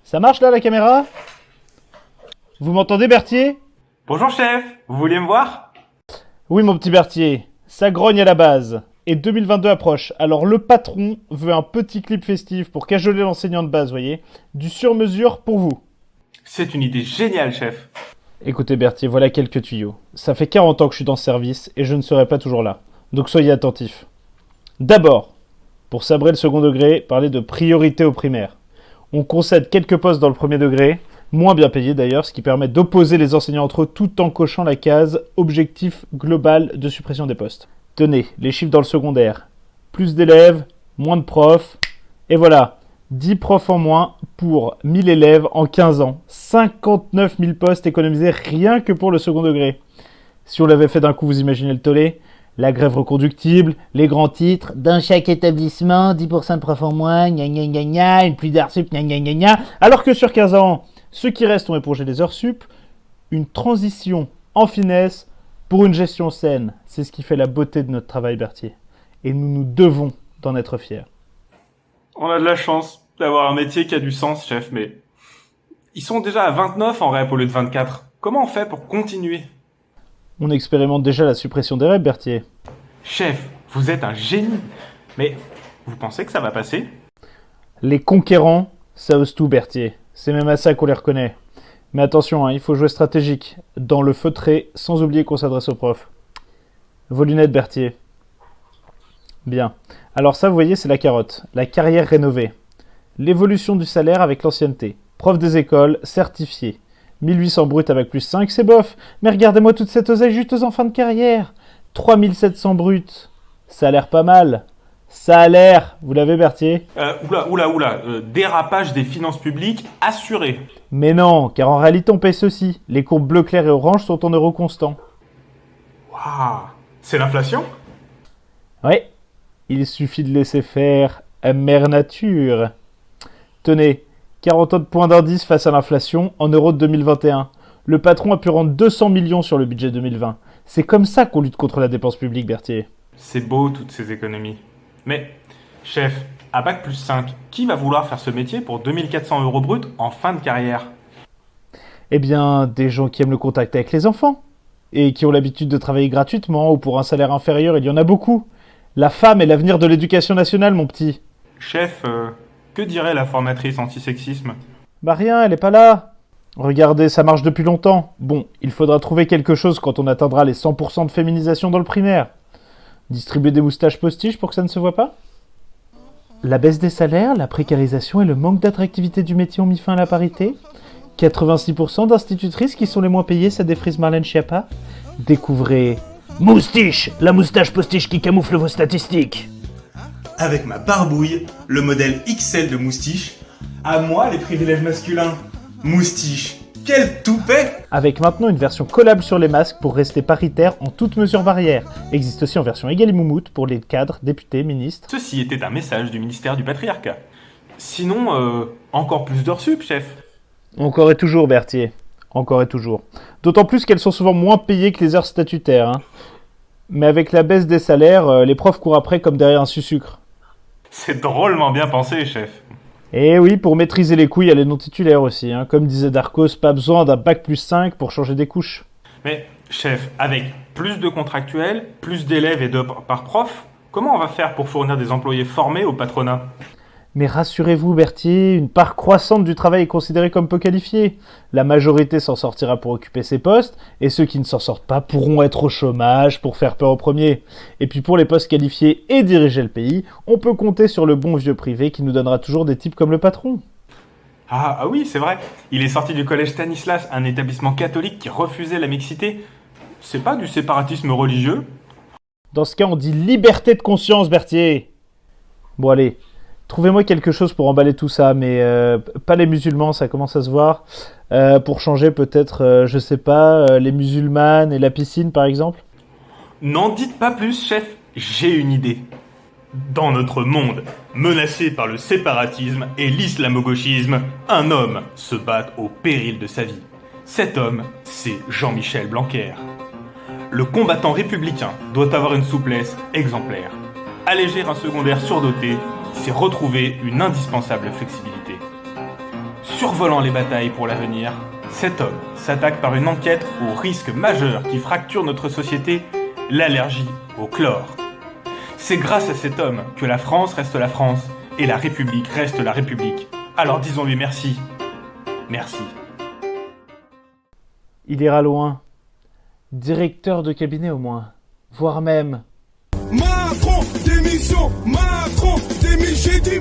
Ça marche là la caméra? Vous m'entendez Berthier? Bonjour chef, vous vouliez me voir? Oui mon petit Berthier, ça grogne à la base. Et 2022 approche, alors le patron veut un petit clip festif pour cajoler l'enseignant de base, voyez. Du sur-mesure pour vous. C'est une idée géniale chef. Écoutez Berthier, voilà quelques tuyaux. Ça fait 40 ans que je suis dans ce service et je ne serai pas toujours là. Donc soyez attentifs. D'abord, pour sabrer le second degré, parlez de priorité au primaire. On concède quelques postes dans le premier degré, moins bien payés d'ailleurs, ce qui permet d'opposer les enseignants entre eux tout en cochant la case objectif global de suppression des postes. Tenez, les chiffres dans le secondaire. Plus d'élèves, moins de profs, et voilà, 10 profs en moins pour 1000 élèves en 15 ans. 59 000 postes économisés rien que pour le second degré. Si on l'avait fait d'un coup, vous imaginez le tollé? La grève reconductible, les grands titres, dans chaque établissement, 10% de profs en moins, gna gna gna gna, une pluie d'heures sup, gna gna gna gna. Alors que sur 15 ans, ceux qui restent ont épongé les heures sup, une transition en finesse pour une gestion saine. C'est ce qui fait la beauté de notre travail, Berthier. Et nous nous devons d'en être fiers. On a de la chance d'avoir un métier qui a du sens chef, mais ils sont déjà à 29 en REP au lieu de 24. Comment on fait pour continuer? On expérimente déjà la suppression des REP, Berthier. Chef, vous êtes un génie. Mais vous pensez que ça va passer? Les conquérants, ça ose tout, Berthier. C'est même à ça qu'on les reconnaît. Mais attention, il faut jouer stratégique, dans le feutré, sans oublier qu'on s'adresse aux profs. Vos lunettes, Berthier. Bien. Alors ça, vous voyez, c'est la carotte. La carrière rénovée. L'évolution du salaire avec l'ancienneté. Prof des écoles, certifié. 1800 brut avec plus 5, c'est bof. Mais regardez-moi toute cette oseille juste en fin de carrière. 3700 brut. Ça a l'air pas mal. Ça a l'air. Vous l'avez, Berthier? Oula. Dérapage des finances publiques assuré. Mais non, car en réalité, on paye ceci. Les courbes bleu clair et orange sont en euros constants. Waouh, c'est l'inflation? Oui, il suffit de laisser faire mère nature. Tenez, 40 ans de points d'indice face à l'inflation en euros de 2021. Le patron a pu rendre 200 millions sur le budget 2020. C'est comme ça qu'on lutte contre la dépense publique, Berthier. C'est beau toutes ces économies. Mais, chef, à Bac plus 5, qui va vouloir faire ce métier pour 2400 euros brut en fin de carrière? Eh bien, des gens qui aiment le contact avec les enfants. Et qui ont l'habitude de travailler gratuitement ou pour un salaire inférieur, il y en a beaucoup. La femme est l'avenir de l'éducation nationale, mon petit. Chef, que dirait la formatrice antisexisme? Bah rien, elle est pas là. Regardez, ça marche depuis longtemps. Bon, il faudra trouver quelque chose quand on atteindra les 100% de féminisation dans le primaire. Distribuer des moustaches postiches pour que ça ne se voit pas? La baisse des salaires, la précarisation et le manque d'attractivité du métier ont mis fin à la parité. 86% d'institutrices qui sont les moins payées, ça défrise Marlène Schiappa. Découvrez Moustiche, la moustache postiche qui camoufle vos statistiques. Avec ma barbouille, le modèle XL de Moustiche. À moi les privilèges masculins. Moustiche, quel toupet! Avec maintenant une version collable sur les masques pour rester paritaire en toutes mesures barrières. Existe aussi en version égale et moumoute pour les cadres, députés, ministres. Ceci était un message du ministère du Patriarcat. Sinon, encore plus d'heures sup, chef. Encore et toujours, Berthier. Encore et toujours. D'autant plus qu'elles sont souvent moins payées que les heures statutaires. Mais avec la baisse des salaires, les profs courent après comme derrière un sucre. C'est drôlement bien pensé, chef. Et oui, pour maîtriser les couilles, il y a les non-titulaires aussi. Comme disait Darcos, pas besoin d'un bac plus 5 pour changer des couches. Mais, chef, avec plus de contractuels, plus d'élèves et d'heures par prof, comment on va faire pour fournir des employés formés au patronat? Mais rassurez-vous, Berthier, une part croissante du travail est considérée comme peu qualifiée. La majorité s'en sortira pour occuper ces postes, et ceux qui ne s'en sortent pas pourront être au chômage pour faire peur aux premiers. Et puis pour les postes qualifiés et diriger le pays, on peut compter sur le bon vieux privé qui nous donnera toujours des types comme le patron. Ah oui, c'est vrai. Il est sorti du collège Stanislas, un établissement catholique qui refusait la mixité. C'est pas du séparatisme religieux? Dans ce cas, on dit liberté de conscience, Berthier. Bon allez, trouvez-moi quelque chose pour emballer tout ça, mais pas les musulmans, ça commence à se voir. Pour changer peut-être, je sais pas, les musulmanes et la piscine par exemple. N'en dites pas plus, chef. J'ai une idée. Dans notre monde, menacé par le séparatisme et l'islamo-gauchisme, un homme se bat au péril de sa vie. Cet homme, c'est Jean-Michel Blanquer. Le combattant républicain doit avoir une souplesse exemplaire. Alléger un secondaire surdoté, c'est retrouver une indispensable flexibilité. Survolant les batailles pour l'avenir, cet homme s'attaque par une enquête au risque majeur qui fracture notre société, l'allergie au chlore. C'est grâce à cet homme que la France reste la France et la République reste la République. Alors disons-lui merci. Merci. Il ira loin. Directeur de cabinet au moins. Voire même... Macron, démission, j'ai dit